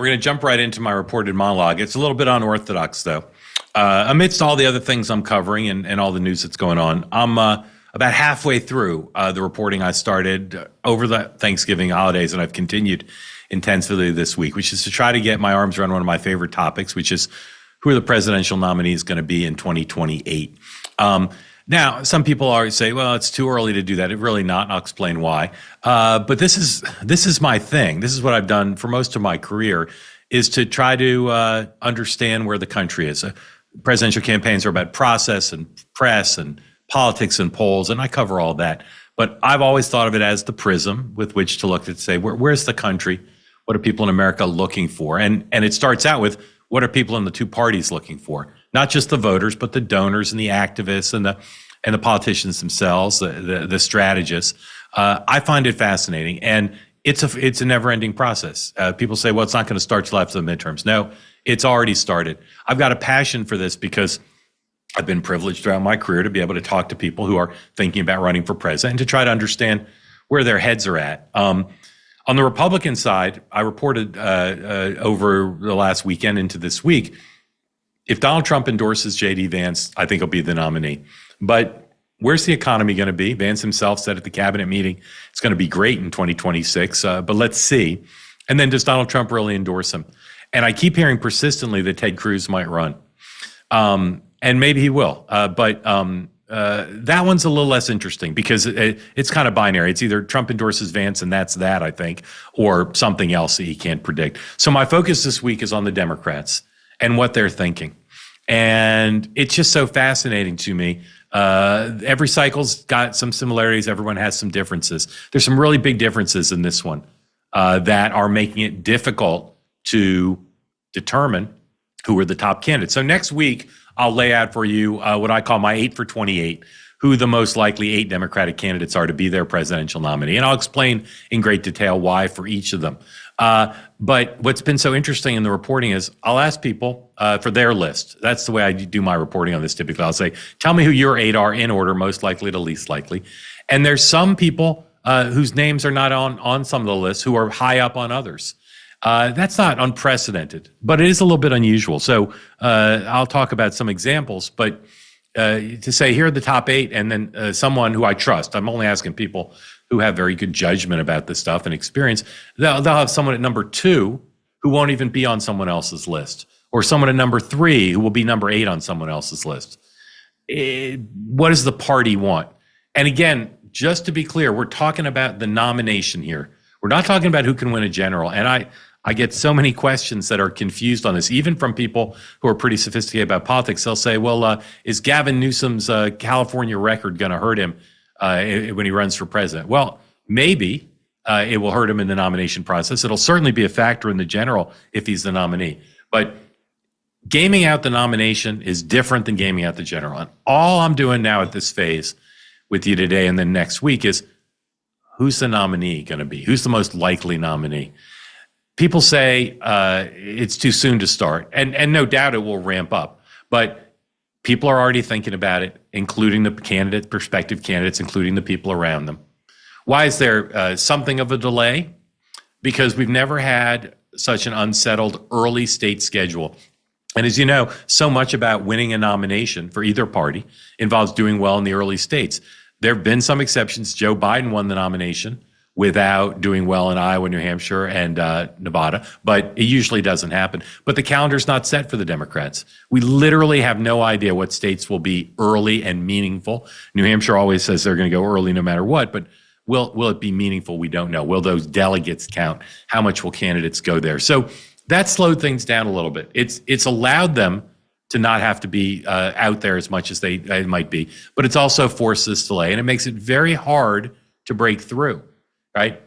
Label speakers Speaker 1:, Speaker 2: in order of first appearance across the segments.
Speaker 1: We're going to jump right into my reported monologue. It's a little bit unorthodox, though. Amidst all the other things I'm covering and all the news that's going on, I'm about halfway through the reporting I started over the Thanksgiving holidays, and I've continued intensively this week, which is to try to get my arms around one of my favorite topics, which is who are the presidential nominees going to be in 2028. Now, some people always say, well, it's too early to do that. It's really not, and I'll explain why. But this is my thing. This is what I've done for most of my career, is to try to understand where the country is. Presidential campaigns are about process and press and politics and polls, and I cover all that. But I've always thought of it as the prism with which to look at, say, where's the country? What are people in America looking for? And it starts out with, what are people in the two parties looking for? Not just the voters, but the donors and the activists and the politicians themselves, the strategists. I find it fascinating, and it's a never-ending process. People say, well, it's not going to start till after the midterms. No, it's already started. I've got a passion for this because I've been privileged throughout my career to be able to talk to people who are thinking about running for president and to try to understand where their heads are at. On the Republican side, I reported over the last weekend into this week, if Donald Trump endorses J.D. Vance, I think he'll be the nominee. But where's the economy going to be? Vance himself said at the cabinet meeting it's going to be great in 2026, but let's see. And then does Donald Trump really endorse him? And I keep hearing persistently that Ted Cruz might run. And maybe he will. But that one's a little less interesting because it's kind of binary. It's either Trump endorses Vance and that's that, I think, or something else that he can't predict. So my focus this week is on the Democrats and what they're thinking. And it's just so fascinating to me. Every cycle's got some similarities. Everyone has some differences. There's some really big differences in this one that are making it difficult to determine who are the top candidates. So next week, I'll lay out for you what I call my 8 for 28, who the most likely 8 Democratic candidates are to be their presidential nominee. And I'll explain in great detail why for each of them. But what's been so interesting in the reporting is I'll ask people for their list. That's the way I do my reporting on this typically. I'll say, tell me who your 8 are in order, most likely to least likely. And there's some people whose names are not on some of the lists who are high up on others. That's not unprecedented, but it is a little bit unusual. So I'll talk about some examples, but to say here are the top 8 and then someone who I trust, I'm only asking people who have very good judgment about this stuff and experience, they'll have someone at number 2 who won't even be on someone else's list, or someone at number 3 who will be number 8 on someone else's list. What does the party want? And again, just to be clear, we're talking about the nomination here. We're not talking about who can win a general. And I get so many questions that are confused on this, even from people who are pretty sophisticated about politics. They'll say, well, is Gavin Newsom's California record going to hurt him when he runs for president? Well, maybe it will hurt him in the nomination process. It'll certainly be a factor in the general if he's the nominee. But gaming out the nomination is different than gaming out the general. And all I'm doing now at this phase with you today and then next week is, who's the nominee going to be? Who's the most likely nominee? People say it's too soon to start, and no doubt it will ramp up. But people are already thinking about it, including the prospective candidates, including the people around them. Why is there something of a delay? Because we've never had such an unsettled early state schedule. And as you know, so much about winning a nomination for either party involves doing well in the early states. There have been some exceptions. Joe Biden won the nomination without doing well in Iowa, New Hampshire, and Nevada, but it usually doesn't happen. But the calendar's not set for the Democrats. We literally have no idea what states will be early and meaningful. New Hampshire always says they're going to go early no matter what, but will it be meaningful? We don't know. Will those delegates count? How much will candidates go there? So that slowed things down a little bit. It's allowed them to not have to be out there as much as they might be, but it's also forced this delay, and it makes it very hard to break through. Right?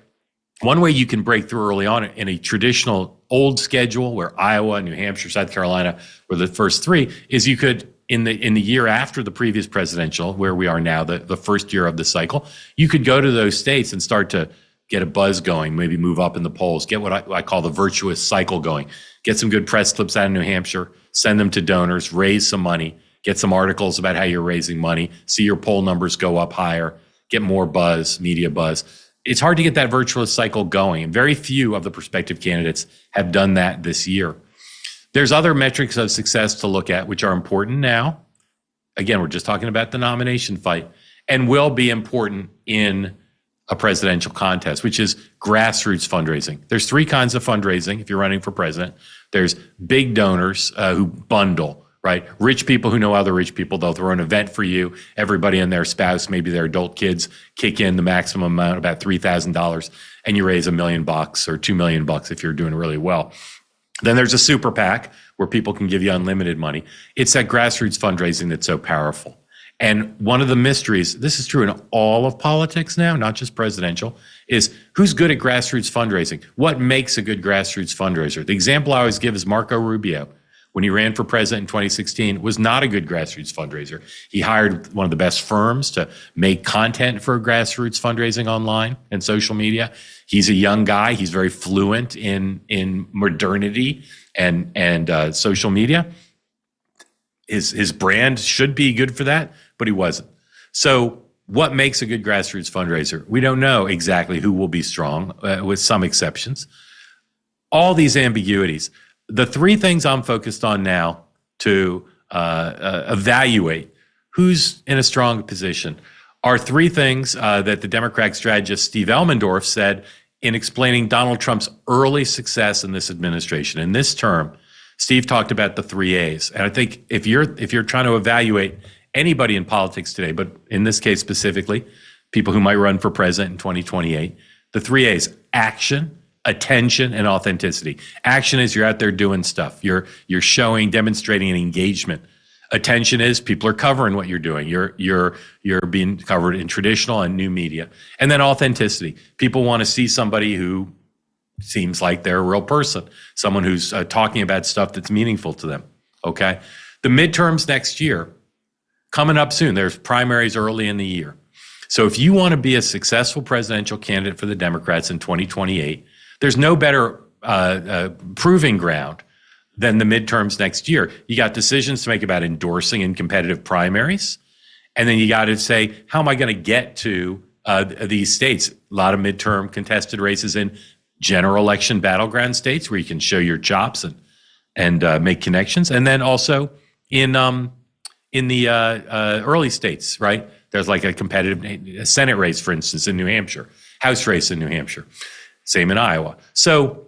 Speaker 1: One way you can break through early on in a traditional old schedule where Iowa, New Hampshire, South Carolina were the first 3 is you could, in the year after the previous presidential, where we are now, the first year of the cycle, you could go to those states and start to get a buzz going, maybe move up in the polls, get what I call the virtuous cycle going, get some good press clips out of New Hampshire, send them to donors, raise some money, get some articles about how you're raising money, see your poll numbers go up higher, get more buzz, media buzz. it's hard to get that virtuous cycle going. And very few of the prospective candidates have done that this year. There's other metrics of success to look at, which are important now. Again, we're just talking about the nomination fight, and will be important in a presidential contest, which is grassroots fundraising. There's three kinds of fundraising if you're running for president. There's big donors who bundle, right? Rich people who know other rich people. They'll throw an event for you. Everybody and their spouse, maybe their adult kids, kick in the maximum amount, about $3,000, and you raise $1 million or $2 million if you're doing really well. Then there's a super PAC where people can give you unlimited money. It's that grassroots fundraising that's so powerful. And one of the mysteries, this is true in all of politics now, not just presidential, is who's good at grassroots fundraising? What makes a good grassroots fundraiser? The example I always give is Marco Rubio. When he ran for president in 2016, was not a good grassroots fundraiser. He hired one of the best firms to make content for grassroots fundraising online and social media. He's a young guy. He's very fluent in modernity and social media. His brand should be good for that, but he wasn't. So what makes a good grassroots fundraiser? We don't know exactly who will be strong, with some exceptions. All these ambiguities. The three things I'm focused on now to evaluate who's in a strong position are three things that the Democratic strategist Steve Elmendorf said in explaining Donald Trump's early success in this administration. In this term, Steve talked about the 3 A's. And I think if you're trying to evaluate anybody in politics today, but in this case specifically, people who might run for president in 2028, the 3 A's: action, attention, and authenticity. Action is you're out there doing stuff. You're showing, demonstrating an engagement. Attention is people are covering what you're doing. You're being covered in traditional and new media. And then authenticity. People want to see somebody who seems like they're a real person, someone who's talking about stuff that's meaningful to them. Okay. The midterms next year, coming up soon. There's primaries early in the year. So if you want to be a successful presidential candidate for the Democrats in 2028, there's no better proving ground than the midterms next year. You got decisions to make about endorsing in competitive primaries. And then you got to say, how am I going to get to these states? A lot of midterm contested races in general election battleground states where you can show your chops and make connections. And then also in the early states, right? There's like a competitive Senate race, for instance, in New Hampshire, House race in New Hampshire. Same in Iowa. So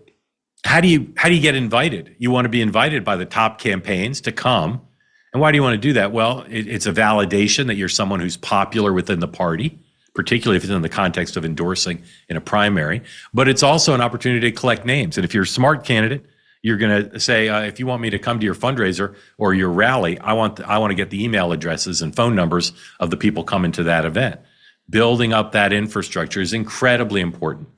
Speaker 1: how do you get invited? You want to be invited by the top campaigns to come. And why do you want to do that? Well, it's a validation that you're someone who's popular within the party, particularly if it's in the context of endorsing in a primary. But it's also an opportunity to collect names. And if you're a smart candidate, you're going to say, if you want me to come to your fundraiser or your rally, I want to get the email addresses and phone numbers of the people coming to that event. Building up that infrastructure is incredibly important,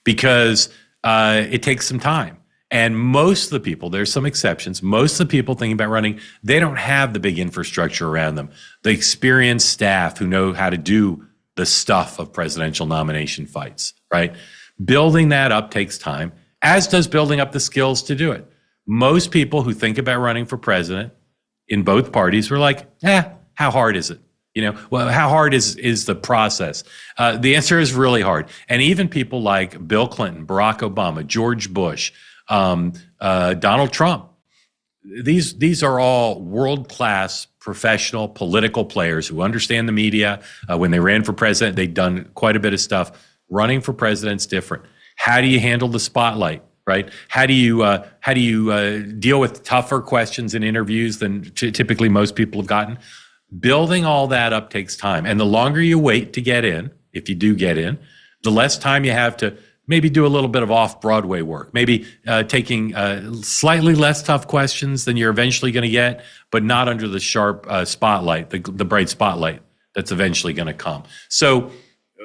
Speaker 1: because it takes some time. And most of the people, there's some exceptions, most of the people thinking about running, they don't have the big infrastructure around them, the experienced staff who know how to do the stuff of presidential nomination fights, right? Building that up takes time, as does building up the skills to do it. Most people who think about running for president in both parties were like, how hard is it? Well, how hard is the process? The answer is really hard. And even people like Bill Clinton, Barack Obama, George Bush, Donald Trump, these are all world-class professional political players who understand the media. When they ran for president, they'd done quite a bit of stuff. Running for president's different. How do you handle the spotlight? Right? How do you deal with tougher questions in interviews than typically most people have gotten? Building all that up takes time. And the longer you wait to get in, if you do get in, the less time you have to maybe do a little bit of off-Broadway work, maybe taking slightly less tough questions than you're eventually going to get, but not under the sharp spotlight, the bright spotlight that's eventually going to come. So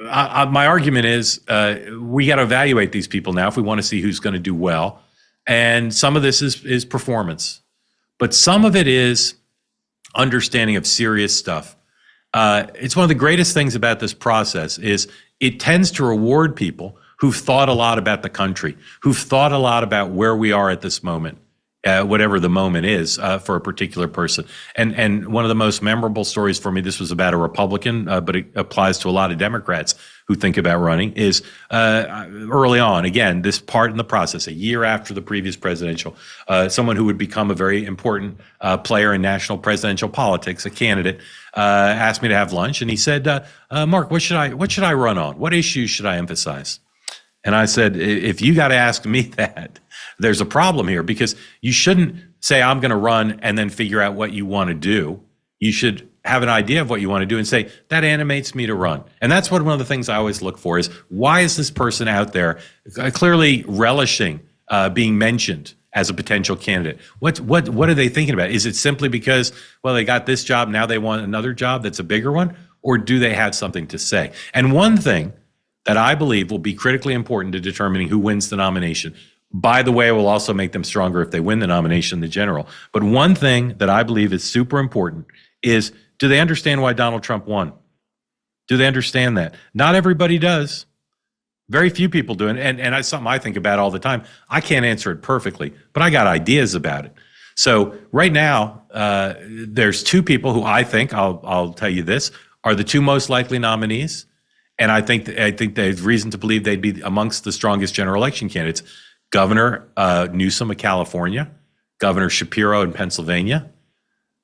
Speaker 1: my argument is we got to evaluate these people now if we want to see who's going to do well. And some of this is performance, but some of it is understanding of serious stuff. It's one of the greatest things about this process is it tends to reward people who've thought a lot about the country, who've thought a lot about where we are at this moment whatever the moment is for a particular person. And one of the most memorable stories for me, this was about a Republican, but it applies to a lot of Democrats who think about running, is early on, again, this part in the process, a year after the previous presidential, someone who would become a very important player in national presidential politics, a candidate, asked me to have lunch. And he said, Mark, what should I run on? What issues should I emphasize? And I said, if you got to ask me that, there's a problem here, because you shouldn't say, I'm going to run and then figure out what you want to do. You should have an idea of what you want to do and say, that animates me to run. And that's one of the things I always look for is, why is this person out there clearly relishing being mentioned as a potential candidate? What are they thinking about? Is it simply because, well, they got this job, now they want another job that's a bigger one? Or do they have something to say? And one thing that I believe will be critically important to determining who wins the nomination, by the way, will also make them stronger if they win the nomination, the general. But one thing that I believe is super important is, do they understand why Donald Trump won? Do they understand that? Not everybody does. Very few people do. And it's something I think about all the time. I can't answer it perfectly, but I got ideas about it. So right now, there's two people who I think, I'll tell you this, are the two most likely nominees. And I think there's reason to believe they'd be amongst the strongest general election candidates. Governor Newsom of California, Governor Shapiro in Pennsylvania.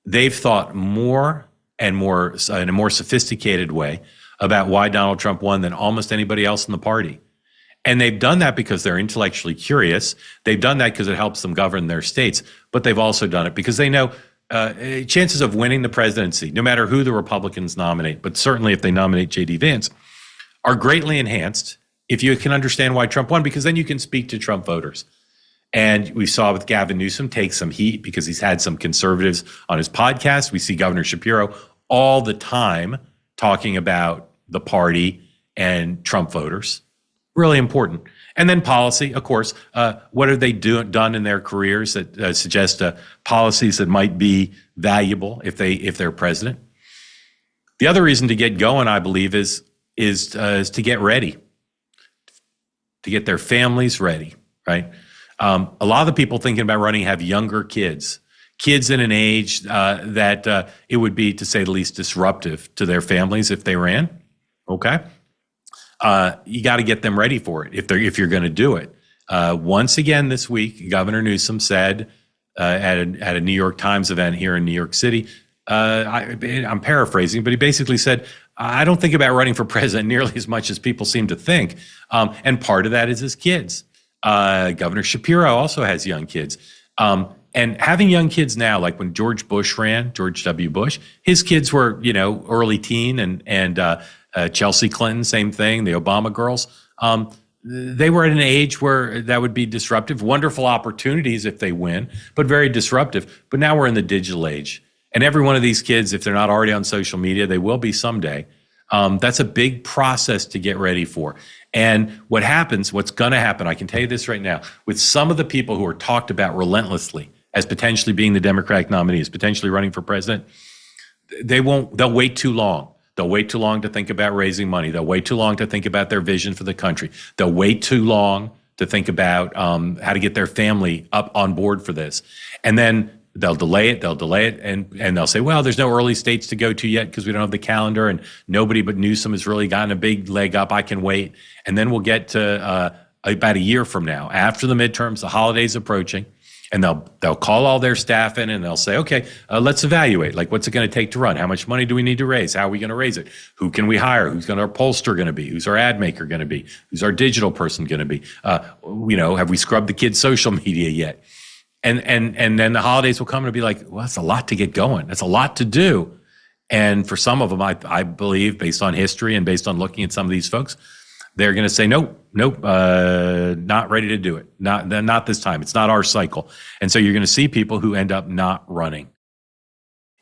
Speaker 1: They've thought more and more in a more sophisticated way about why Donald Trump won than almost anybody else in the party. And they've done that because they're intellectually curious. They've done that because it helps them govern their states. But they've also done it because they know chances of winning the presidency, no matter who the Republicans nominate, but certainly if they nominate J.D. Vance, are greatly enhanced if you can understand why Trump won, because then you can speak to Trump voters. And we saw with Gavin Newsom take some heat because he's had some conservatives on his podcast. We see Governor Shapiro all the time talking about the party and Trump voters. Really important. And then policy, of course. What have they done in their careers that suggest policies that might be valuable if they're president? The other reason to get going, I believe, is to get ready, to get their families ready, right? A lot of the people thinking about running have younger kids in an age that it would be, to say the least, disruptive to their families if they ran. Okay, you got to get them ready for it if you're going to do it. Once again this week, Governor Newsom said at a New York Times event here in New York City, I'm paraphrasing, but he basically said, I don't think about running for president nearly as much as people seem to think. And part of that is his kids. Governor Shapiro also has young kids. And having young kids now, like when George Bush ran, George W. Bush, his kids were, early teen, and Chelsea Clinton, same thing, the Obama girls. They were at an age where that would be disruptive. Wonderful opportunities if they win, but very disruptive. But now we're in the digital age. And every one of these kids, if they're not already on social media, they will be someday. That's a big process to get ready for. And what's going to happen, I can tell you this right now, with some of the people who are talked about relentlessly as potentially being the Democratic nominees, potentially running for president, they'll wait too long. They'll wait too long to think about raising money. They'll wait too long to think about their vision for the country. They'll wait too long to think about how to get their family up on board for this. And then they'll delay it, and they'll say, well, there's no early states to go to yet because we don't have the calendar, and nobody but Newsom has really gotten a big leg up. I can wait. And then we'll get to about a year from now, after the midterms, the holidays approaching, and they'll call all their staff in and they'll say, okay, let's evaluate. Like, what's it going to take to run? How much money do we need to raise? How are we going to raise it? Who can we hire? Who's our pollster going to be? Who's our ad maker going to be? Who's our digital person going to be? Have we scrubbed the kids' social media yet? And then the holidays will come and be like, well, that's a lot to get going. That's a lot to do. And for some of them, I believe, based on history and based on looking at some of these folks, they're going to say, nope, not ready to do it. Not this time. It's not our cycle. And so you're going to see people who end up not running.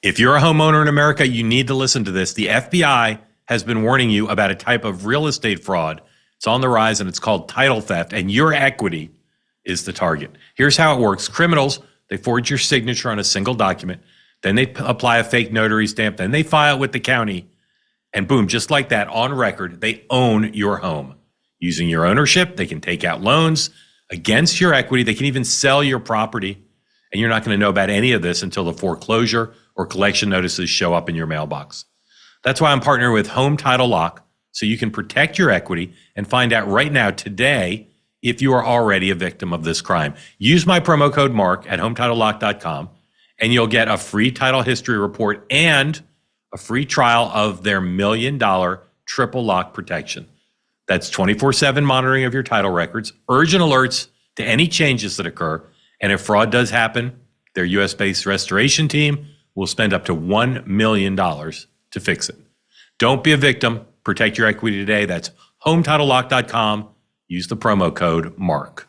Speaker 1: If you're a homeowner in America, you need to listen to this. The FBI has been warning you about a type of real estate fraud. It's on the rise, and it's called title theft, and your equity is the target. Here's how it works. Criminals, they forge your signature on a single document. Then they apply a fake notary stamp. Then they file it with the county. And boom, just like that, on record, they own your home. Using your ownership, they can take out loans against your equity. They can even sell your property. and you're not going to know about any of this until the foreclosure or collection notices show up in your mailbox. That's why I'm partnering with Home Title Lock, so you can protect your equity and find out right now, today, if you are already a victim of this crime. Use my promo code MARK at HometitleLock.com, and you'll get a free title history report and a free trial of their $1 million triple lock protection. That's 24/7 monitoring of your title records, urgent alerts to any changes that occur, and if fraud does happen, their US-based restoration team will spend up to $1 million to fix it. Don't be a victim. Protect your equity today. That's HometitleLock.com. Use the promo code MARK.